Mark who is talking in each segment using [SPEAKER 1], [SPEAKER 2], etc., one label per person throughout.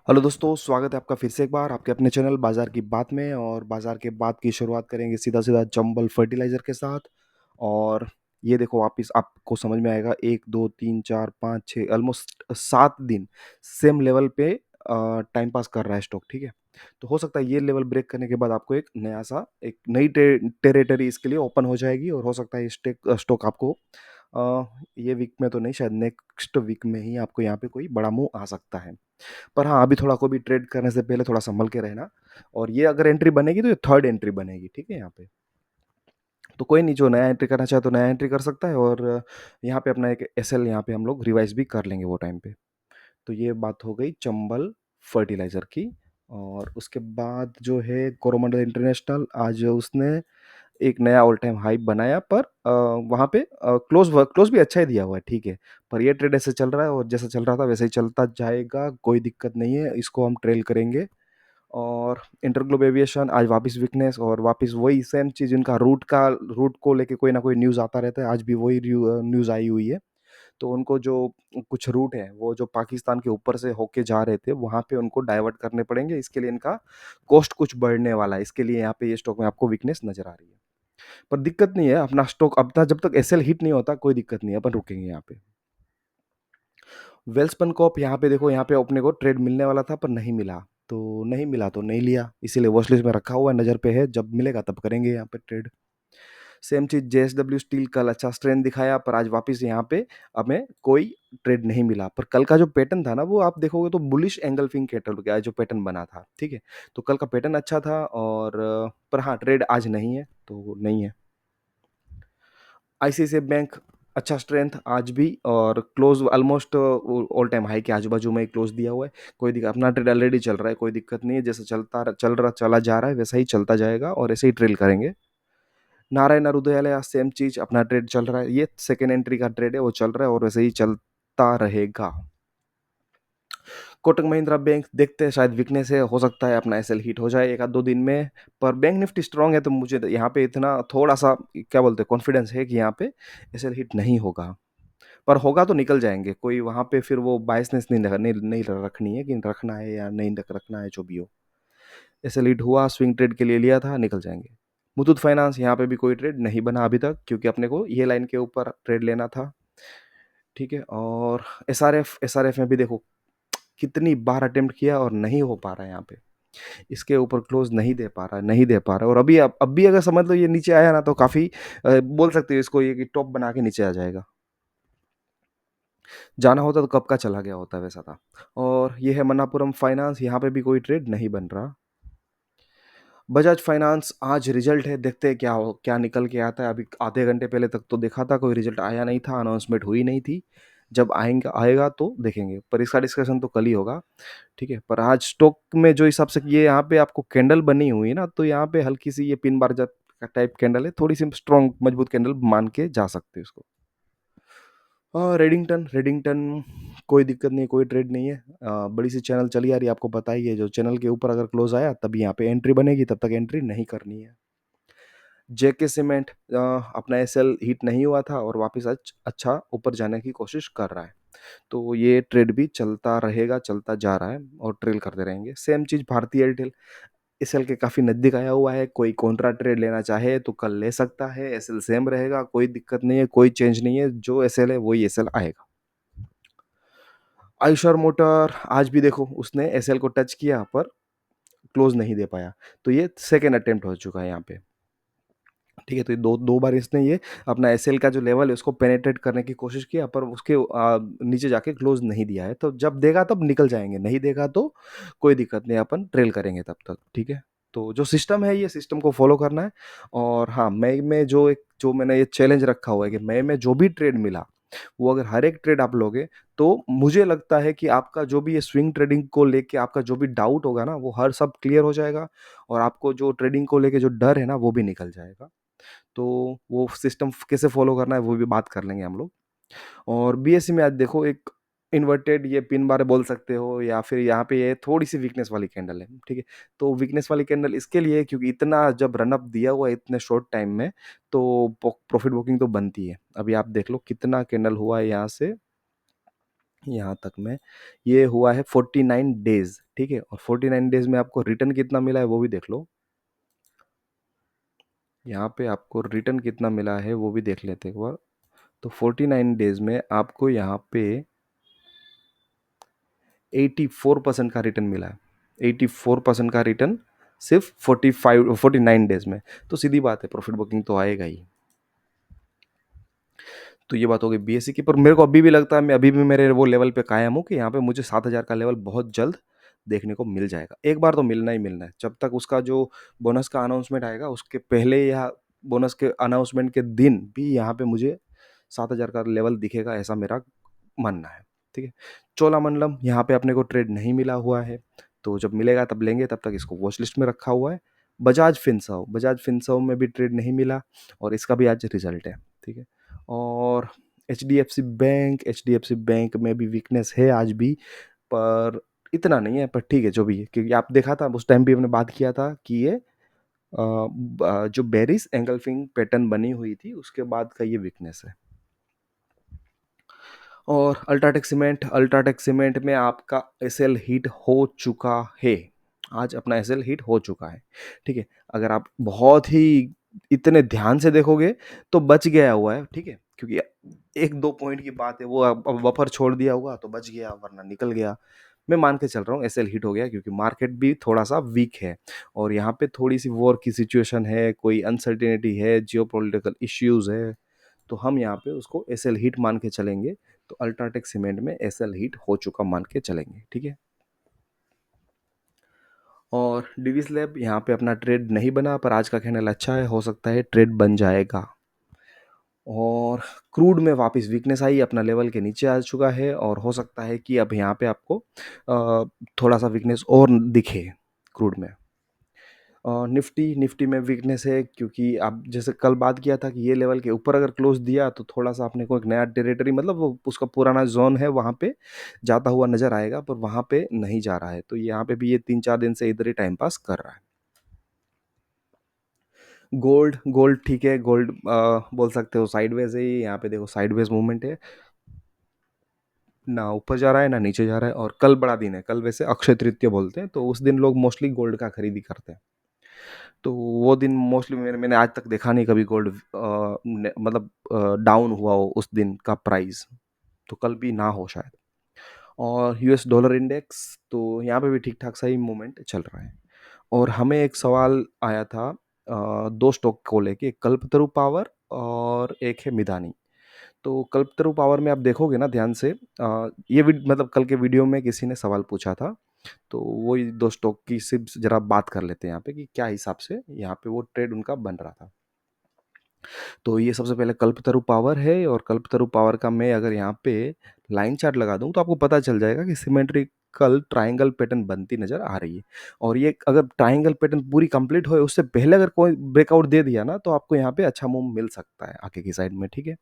[SPEAKER 1] Hello दोस्तों, स्वागत है आपका फिर से एक बार आपके अपने चैनल बाज़ार की बात में। और बाज़ार के बात की शुरुआत करेंगे सीधा-सीधा चंबल फर्टिलाइज़र के साथ। और ये देखो वापिस आपको समझ में आएगा 1, 2, 3, 4, 5, 6 ऑलमोस्ट 7 दिन सेम लेवल पे टाइम पास कर रहा है स्टॉक, ठीक है? तो हो सकता है ये लेवल ब्रेक करने के बाद आपको एक नया-सा एक नई टेरिटरी इसके लिए ओपन हो जाएगी और हो सकता है ये स्टॉक आपको ये वीक में तो नहीं, शायद नेक्स्ट वीक में ही आपको यहाँ पे कोई बड़ा मूव आ सकता है। पर हाँ, अभी थोड़ा कोई भी ट्रेड करने से पहले थोड़ा सँभल के रहना। और ये अगर एंट्री बनेगी तो ये थर्ड एंट्री बनेगी, ठीक है यहाँ पे। तो कोई नहीं, जो नया एंट्री करना चाहे तो नया एंट्री कर सकता है। और यहाँ पे अपना एक एसएल यहाँ पे हम लोग रिवाइज़ भी कर लेंगे वो टाइम पे। तो ये बात हो गई चंबल फर्टिलाइज़र की। और उसके बाद जो है कोरोमंडल इंटरनेशनल, आज उसने एक नया ऑल टाइम हाई बनाया, पर वहाँ पे क्लोज़ भी अच्छा ही दिया हुआ है, ठीक है। पर ये ट्रेड ऐसे चल रहा है और जैसा चल रहा था वैसे ही चलता जाएगा, कोई दिक्कत नहीं है, इसको हम ट्रेल करेंगे। और इंटरग्लोब एविएशन आज वापस वीकनेस और वापस वही सेम चीज़, इनका रूट को लेके कोई ना कोई न्यूज़ आता रहता है, आज भी वही न्यूज़ आई हुई है। तो उनको जो कुछ रूट है, वो जो पाकिस्तान के ऊपर से होके जा रहे थे, वहाँ पे उनको डाइवर्ट करने पड़ेंगे, इसके लिए इनका कॉस्ट कुछ बढ़ने वाला है, इसके लिए यहाँ पे ये स्टॉक में आपको वीकनेस नज़र आ रही है। पर दिक्कत नहीं है, अपना स्टॉक अपना जब तक एसएल हिट नहीं होता कोई दिक्कत नहीं है, अपन रुकेंगे यहाँ पे। वेलस्पन कॉर्प यहाँ पे देखो, यहाँ पे अपने को ट्रेड मिलने वाला था पर नहीं मिला, तो नहीं मिला तो नहीं लिया, इसीलिए वॉच लिस्ट में रखा हुआ है, नज़र पे है, जब मिलेगा तब करेंगे यहाँ पे ट्रेड। सेम चीज़ जेएसडब्ल्यू स्टील, कल अच्छा स्ट्रेंथ दिखाया पर आज वापस यहाँ पे हमें कोई ट्रेड नहीं मिला। पर कल का जो पैटर्न था ना, वो आप देखोगे तो बुलिश एंगल्फिंग कैटल का जो पैटर्न बना था, ठीक है? तो कल का पैटर्न अच्छा था। और पर हाँ, ट्रेड आज नहीं है, तो नहीं है। आईसीआईसीआई बैंक अच्छा स्ट्रेंथ आज भी, और close almost all time high के आजू बाजू में ही क्लोज दिया हुआ है। कोई दिक्कत, अपना ट्रेड ऑलरेडी चल रहा है, कोई दिक्कत नहीं है, जैसे चला जा रहा है वैसा ही चलता जाएगा और ऐसे ही ट्रेल करेंगे। नारायण हृदयालय सेम चीज, अपना ट्रेड चल रहा है, ये सेकेंड एंट्री का ट्रेड है, वो चल रहा है और वैसे ही चलता रहेगा। कोटक महिंद्रा बैंक देखते हैं, शायद वीकनेस है, हो सकता है अपना एसएल हिट हो जाए एक आध दो दिन में। पर बैंक निफ्टी स्ट्रांग है, तो मुझे यहाँ पे इतना थोड़ा सा क्या बोलते हैं कॉन्फिडेंस है कि यहाँ पे एसएल हिट नहीं होगा। पर होगा तो निकल जाएंगे, कोई वहाँ पे फिर वो बायसनेस नहीं रखनी है कि रखना है या नहीं रखना है, जो भी हो। एसएल हिट हुआ, स्विंग ट्रेड के लिए लिया था, निकल जाएंगे। मुथूट फाइनेंस यहाँ पे भी कोई ट्रेड नहीं बना अभी तक, क्योंकि अपने को ये लाइन के ऊपर ट्रेड लेना था, ठीक है। और एसआरएफ में भी देखो कितनी बार अटेम्प्ट किया और नहीं हो पा रहा है यहाँ पे, इसके ऊपर क्लोज नहीं दे पा रहा है। और अब भी अगर समझ लो ये नीचे आया ना, तो काफ़ी बोल सकते हो इसको ये कि टॉप बना के नीचे आ जाएगा। जाना होता तो कब का चला गया होता, वैसा था। और ये है मन्नापुरम फाइनेंस, यहाँ पे भी कोई ट्रेड नहीं बन रहा। बजाज फाइनेंस आज रिजल्ट है, देखते हैं क्या निकल के आता है। अभी आधे घंटे पहले तक तो देखा था, कोई रिजल्ट आया नहीं था, अनाउंसमेंट हुई नहीं थी। जब आएगा तो देखेंगे, पर इसका डिस्कशन तो कल ही होगा, ठीक है। पर आज स्टॉक में जो हिसाब से ये यहाँ पे आपको कैंडल बनी हुई है ना, तो यहाँ पे हल्की सी ये पिन बार जब टाइप कैंडल है, थोड़ी सी स्ट्रॉन्ग मजबूत कैंडल मान के जा सकते हैं उसको। रेडिंगटन रेडिंगटन कोई दिक्कत नहीं, कोई ट्रेड नहीं है। बड़ी सी चैनल चली आ रही है, आपको पता ही है, जो चैनल के ऊपर अगर क्लोज आया तब यहाँ पे एंट्री बनेगी, तब तक एंट्री नहीं करनी है। जेके सीमेंट अपना एसएल हिट नहीं हुआ था और वापस आज अच्छा ऊपर जाने की कोशिश कर रहा है, तो ये ट्रेड भी चलता रहेगा, चलता जा रहा है और ट्रेल करते रहेंगे। सेम चीज़ भारतीय एयरटेल, एसएल के काफ़ी नज़दीक आया हुआ है, कोई कॉन्ट्रा ट्रेड लेना चाहे तो कल ले सकता है, एसएल सेम रहेगा, कोई दिक्कत नहीं है, कोई चेंज नहीं है, जो एसएल है वही एसएल आएगा। आयुषर मोटर आज भी देखो उसने एसएल को टच किया पर क्लोज नहीं दे पाया, तो ये सेकेंड अटेम्प्ट हो चुका है यहाँ पे, ठीक है। तो ये दो बार इसने ये अपना एसएल का जो लेवल है उसको पेनिट्रेट करने की कोशिश किया, पर उसके नीचे जाके क्लोज नहीं दिया है, तो जब देगा तब निकल जाएंगे, नहीं देगा तो कोई दिक्कत नहीं, अपन ट्रेल करेंगे तब तक, ठीक है। तो जो सिस्टम है, ये सिस्टम को फॉलो करना है। और हाँ, मई में जो मैंने ये चैलेंज रखा हुआ है कि मई में जो भी ट्रेड मिला, वो अगर हर एक ट्रेड आप लोगे, तो मुझे लगता है कि आपका जो भी ये स्विंग ट्रेडिंग को लेके आपका जो भी डाउट होगा ना, वो हर सब क्लियर हो जाएगा। और आपको जो ट्रेडिंग को लेके जो डर है ना, वो भी निकल जाएगा। तो वो सिस्टम कैसे फॉलो करना है वो भी बात कर लेंगे हम लोग। और बीएससी में आज देखो एक इन्वर्टेड ये पिन बार बोल सकते हो, या फिर यहाँ पे ये थोड़ी सी वीकनेस वाली कैंडल है, ठीक है। तो वीकनेस वाली कैंडल इसके लिए क्योंकि इतना जब रनअप दिया हुआ है इतने शॉर्ट टाइम में, तो प्रॉफिट बुकिंग तो बनती है। अभी आप देख लो कितना कैंडल हुआ है यहाँ से, यहाँ तक में ये हुआ है 49 डेज़, ठीक है? और 49 डेज़ में आपको रिटर्न कितना मिला है वो भी देख लो। यहाँ पे आपको रिटर्न कितना मिला है वो भी देख लेते हैं एक बार। तो 49 डेज़ में आपको यहाँ पे 84% का रिटर्न मिला है। 84% का रिटर्न सिर्फ़ 49 डेज़ में। तो सीधी बात है, प्रॉफ़िट बुकिंग तो आएगा ही। तो ये बात हो गई बीएससी की, पर मेरे को अभी भी लगता है मैं अभी भी मेरे वो लेवल पे कायम हूँ कि यहाँ पे मुझे 7,000 का लेवल बहुत जल्द देखने को मिल जाएगा। एक बार तो मिलना ही मिलना है। जब तक उसका जो बोनस का अनाउंसमेंट आएगा उसके पहले या बोनस के अनाउंसमेंट के दिन भी यहाँ पे मुझे 7,000 का लेवल दिखेगा, ऐसा मेरा मानना है। ठीक है? चोलामंडलम यहाँ पे अपने को ट्रेड नहीं मिला हुआ है, तो जब मिलेगा तब लेंगे, तब तक इसको वॉच लिस्ट में रखा हुआ है। बजाज फिनसर्व में भी ट्रेड नहीं मिला और इसका भी आज रिजल्ट है। ठीक है? और एचडीएफसी बैंक में भी वीकनेस है आज भी, पर इतना नहीं है, पर ठीक है जो भी है, क्योंकि आप देखा था उस टाइम भी हमने बात किया था कि ये जो बेरिस एंगल्फिंग पैटर्न बनी हुई थी उसके बाद का ये वीकनेस है। और अल्ट्राटेक सीमेंट में आपका एसएल हिट हो चुका है। आज अपना एसएल हिट हो चुका है। ठीक है? अगर आप बहुत ही इतने ध्यान से देखोगे तो बच गया हुआ है, ठीक है? क्योंकि 1-2 पॉइंट की बात है, वो अब बफर छोड़ दिया होगा तो बच गया, वरना निकल गया। मैं मान के चल रहा हूँ एसएल हिट हो गया, क्योंकि मार्केट भी थोड़ा-सा वीक है और यहाँ पे थोड़ी-सी वॉर की सिचुएशन है, कोई अनसर्टेनिटी है, जियोपॉलिटिकल इश्यूज़ है, तो हम यहाँ पे उसको एसएल हिट मान के चलेंगे। तो अल्ट्राटेक सीमेंट में एसएल हिट हो चुका मान के चलेंगे, ठीक है? और डिविस लैब यहाँ पे अपना ट्रेड नहीं बना, पर आज का कैंडल अच्छा है, हो सकता है ट्रेड बन जाएगा। और क्रूड में वापस वीकनेस आई, अपना लेवल के नीचे आ चुका है और हो सकता है कि अब यहाँ पे आपको थोड़ा सा वीकनेस और दिखे क्रूड में। निफ्टी में वीकनेस है, क्योंकि आप जैसे कल बात किया था कि ये लेवल के ऊपर अगर क्लोज दिया तो थोड़ा-सा अपने को एक नया टेरिटरी, मतलब वो उसका पुराना ज़ोन है वहाँ पे जाता हुआ नज़र आएगा, पर वहाँ पे नहीं जा रहा है। तो यहाँ पे भी ये 3-4 दिन से इधर ही टाइम पास कर रहा है। गोल्ड ठीक है, गोल्ड बोल सकते हो साइडवेज़ है, यहाँ पे देखो साइडवेज़ मूवमेंट है। ना ऊपर जा रहा है, ना नीचे जा रहा है, और कल बड़ा दिन है। कल वैसे अक्षय तृतीया बोलते हैं, तो उस दिन लोग मोस्टली गोल्ड का खरीदी करते हैं। तो वो दिन मोस्टली मैंने आज तक देखा नहीं कभी गोल्ड मतलब डाउन हुआ हो उस दिन का प्राइस, तो कल भी ना हो शायद। और यूएस डॉलर इंडेक्स तो यहाँ पे भी ठीक ठाक सही मूवमेंट चल रहा है। और हमें एक सवाल आया था दो स्टॉक को लेके, एक कल्पतरु पावर और एक है मिधानी। तो कल्पतरु पावर में आप देखोगे ना ध्यान से, मतलब कल के वीडियो में किसी ने सवाल पूछा था, तो वही दो स्टॉक की सिर्फ जरा बात कर लेते हैं यहाँ पे कि क्या हिसाब से यहाँ पे वो ट्रेड उनका बन रहा था। तो ये सबसे पहले कल्पतरु पावर है, और कल्पतरु पावर का मैं अगर यहाँ पे लाइन चार्ट लगा दूँ तो आपको पता चल जाएगा कि सिमेट्रिकल ट्रायंगल पैटर्न बनती नज़र आ रही है। और ये अगर ट्रायंगल पैटर्न पूरी कंप्लीट होए उससे पहले अगर कोई ब्रेकआउट दे दिया ना, तो आपको यहाँ पे अच्छा मूव मिल सकता है आगे की साइड में, ठीक है?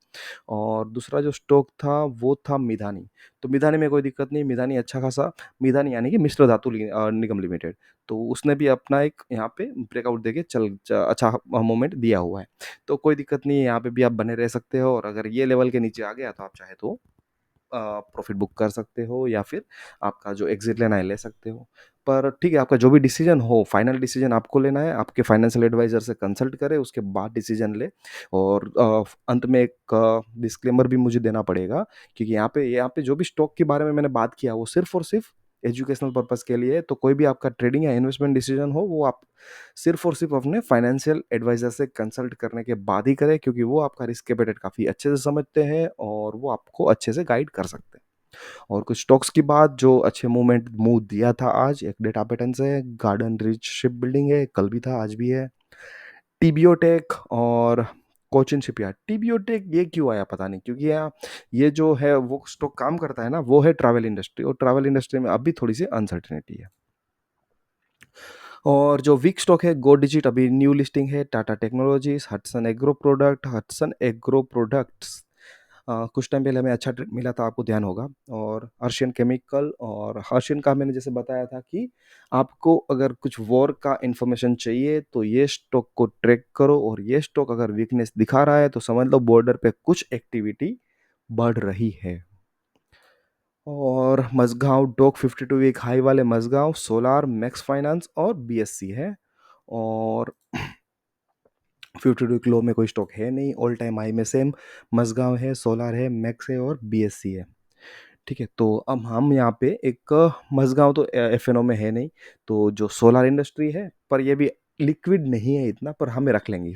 [SPEAKER 1] और दूसरा जो स्टॉक था वो था मिधानी। तो मिधानी में कोई दिक्कत नहीं, मिधानी अच्छा खासा, मिधानी यानी कि मिश्र धातु निगम लिमिटेड, तो उसने भी अपना एक यहाँ पे ब्रेकआउट देके अच्छा मोमेंट दिया हुआ है। तो कोई दिक्कत नहीं है, यहाँ पे भी आप बने रह सकते हो, और अगर ये लेवल के नीचे आ गया तो आप चाहे तो प्रॉफिट बुक कर सकते हो, या फिर आपका जो एग्जिट लेना है ले सकते हो। पर ठीक है, आपका जो भी डिसीजन हो, फाइनल डिसीजन आपको लेना है, आपके फाइनेंशियल एडवाइजर से कंसल्ट करें, उसके बाद डिसीजन ले। और अंत में एक डिस्क्लेमर भी मुझे देना पड़ेगा, क्योंकि यहाँ पे जो भी स्टॉक के बारे में मैंने बात किया वो सिर्फ और सिर्फ एजुकेशनल पर्पस के लिए है। तो कोई भी आपका ट्रेडिंग या इन्वेस्टमेंट डिसीजन हो, वो आप सिर्फ और सिर्फ अपने फाइनेंशियल एडवाइजर से कंसल्ट करने के बाद ही करें, क्योंकि वो आपका रिस्क एपेटाइट काफ़ी अच्छे से समझते हैं और वो आपको अच्छे से गाइड कर सकते हैं। और कुछ स्टॉक्स की बात जो अच्छे मूव दिया था आज, एक डेटा पैटर्न्स है, गार्डन रिच शिप बिल्डिंग है, कल भी था आज भी है, टीबीओटेक और कोचिन शिपयार्ड। टीबीओटेक ये क्यों आया पता नहीं, क्योंकि यहाँ ये जो है वो स्टॉक काम करता है ना, वो है ट्रैवल इंडस्ट्री, और ट्रैवल इंडस्ट्री में अभी थोड़ी सी अनसर्टेनिटी है। और जो वीक स्टॉक है गो डिजिट, अभी न्यू लिस्टिंग है, Tata Technologies, Hatsun Agro Products. कुछ टाइम पहले हमें अच्छा ट्रेड मिला था, आपको ध्यान होगा। और हर्षियन केमिकल, और हर्षियन का मैंने जैसे बताया था कि आपको अगर कुछ वॉर का इंफॉर्मेशन चाहिए तो ये स्टॉक को ट्रैक करो, और ये स्टॉक अगर वीकनेस दिखा रहा है तो समझ लो बॉर्डर पे कुछ एक्टिविटी बढ़ रही है। और मझगाँव डॉक 52 वीक हाई वाले मझगाँव, सोलार, मैक्स फाइनेंस और बीएससी है। और 52 वीक लो में कोई स्टॉक है नहीं, ऑल टाइम हाई में सेम मझगाँव है, सोलार है, मैक्स है और बीएससी है। ठीक है, तो अब हम यहाँ पे एक मझगाँव तो एफएनओ में है नहीं, तो जो सोलार इंडस्ट्री है, पर ये भी लिक्विड नहीं है इतना, पर हमें रख लेंगे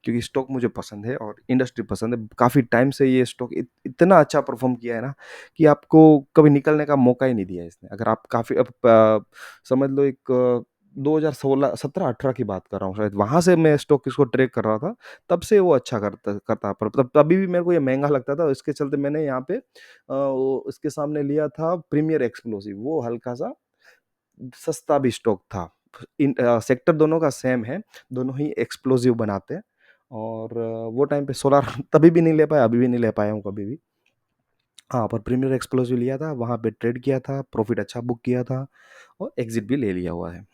[SPEAKER 1] क्योंकि स्टॉक मुझे पसंद है और इंडस्ट्री पसंद है। काफ़ी टाइम से ये स्टॉक इतना अच्छा परफॉर्म किया है ना कि आपको कभी निकलने का मौका ही नहीं दिया इसने। अगर आप काफ़ी अब समझ लो एक 2016 17-18 की बात कर रहा हूँ शायद, वहाँ से मैं स्टॉक इसको ट्रेक कर रहा था, तब से वो अच्छा करता करता पर तब तभी भी मेरे को ये महंगा लगता था, इसके चलते मैंने यहाँ पे वो इसके सामने लिया था प्रीमियर एक्सप्लोसिव, वो हल्का-सा सस्ता भी स्टॉक था। सेक्टर दोनों का सेम है, दोनों ही एक्सप्लोसिव बनाते हैं और वो टाइम पे सोलार तभी भी नहीं ले पाया, अभी भी नहीं ले पाया हूँ कभी भी। हाँ, पर प्रीमियर एक्सप्लोसिव लिया था, वहाँ पे ट्रेड किया था, प्रॉफ़िट अच्छा बुक किया था और एग्ज़िट भी ले लिया हुआ है।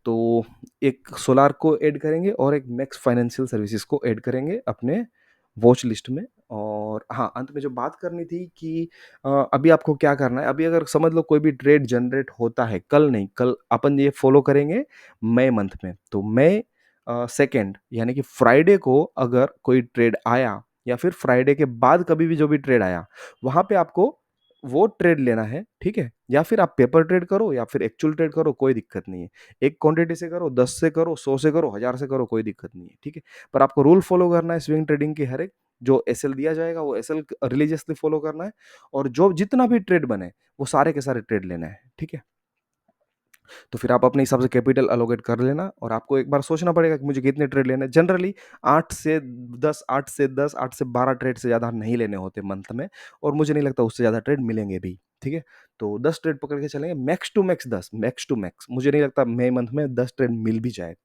[SPEAKER 1] तो एक सोलार को ऐड करेंगे और एक मैक्स फाइनेंशियल सर्विसेज़ को ऐड करेंगे अपने वॉच लिस्ट में। और हाँ, अंत में जो बात करनी थी कि अभी आपको क्या करना है, अभी अगर समझ लो कोई भी ट्रेड जनरेट होता है, कल नहीं, कल अपन ये फ़ॉलो करेंगे मई मंथ में। तो मई 2nd यानी कि फ्राइडे को अगर कोई ट्रेड आया या फिर फ्राइडे के बाद कभी भी जो भी ट्रेड आया, वहाँ पे आपको वो ट्रेड लेना है, ठीक है? या फिर आप पेपर ट्रेड करो या फिर एक्चुअल ट्रेड करो, कोई दिक्कत नहीं है। एक क्वांटिटी से करो, 10 से करो, 100 से करो, 1000 से करो, कोई दिक्कत नहीं है, ठीक है? पर आपको रूल फ़ॉलो करना है स्विंग ट्रेडिंग के हर एक, जो एसएल दिया जाएगा वो एसएल रिलीजियसली फ़ॉलो करना है और जो जितना भी ट्रेड बने, वो सारे के सारे ट्रेड लेना है, ठीक है? तो फिर आप अपने हिसाब से कैपिटल एलोकेट कर लेना और आपको एक बार सोचना पड़ेगा कि मुझे कितने ट्रेड लेने हैं। जनरली 8 से 10, 8 से 10, 8 से 12 ट्रेड से ज़्यादा नहीं लेने होते मंथ में और मुझे नहीं लगता उससे ज़्यादा ट्रेड मिलेंगे भी, ठीक है? तो 10 ट्रेड पकड़ के चलेंगे, max to max 10, max to max. मुझे नहीं लगता मई मंथ में 10 ट्रेड मिल भी जाए,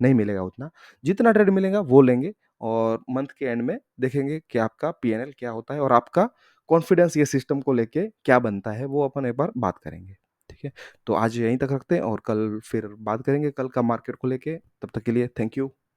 [SPEAKER 1] नहीं मिलेगा उतना। जितना ट्रेड मिलेगा वो लेंगे और मंथ के एंड में देखेंगे कि आपका पीएनएल क्या होता है और आपका कॉन्फिडेंस ये सिस्टम को लेके क्या बनता है, वो अपन एक बार बात करेंगे, ठीक है? तो आज यहीं तक रखते हैं और कल फिर बात करेंगे कल का मार्केट को लेके। तब तक के लिए थैंक यू।